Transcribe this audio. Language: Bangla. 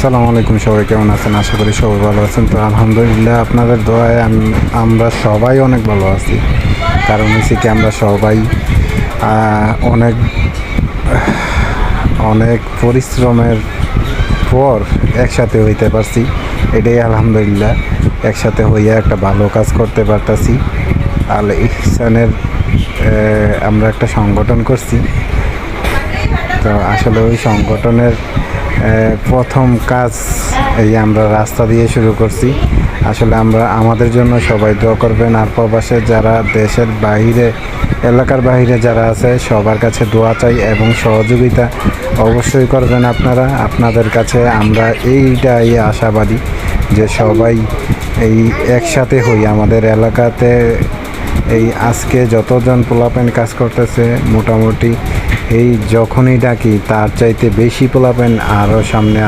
আসসালামু আলাইকুম, সবাই কেমন আছেন? আশা করি সবাই ভালো আছেন। তো আলহামদুলিল্লাহ আপনাদের দোয়ায় আমরা সবাই অনেক ভালো আছি। কারণ হচ্ছে কি, আমরা সবাই অনেক অনেক পরিশ্রমের পর একসাথে হইতে পারছি। এটাই আলহামদুলিল্লাহ, একসাথে হইয়া একটা ভালো কাজ করতে পারতাছি। আল ইহসানের আমরা একটা সংগঠন করছি। তো আসলে ওই সংগঠনের প্রথম কাজ এই আমরা রাস্তা দিয়ে শুরু করছি। আসলে আমাদের জন্য সবাই দোয়া করবেন। আর প্রবাসে যারা দেশের বাইরে, এলাকার বাইরে যারা আছে, সবার কাছে দোয়া চাই এবং সহযোগিতা অবশ্যই করবেন আপনারা। আপনাদের কাছে আমরা এইটাই আশাবাদী যে সবাই এই একসাথে হই। আমাদের এলাকাতে এই আজকে যতজন পোলাপেন কাজ করতেছে, মোটামুটি এই যখনই ডাকি তার চাইতে বেশি পোলাপেন আরও সামনে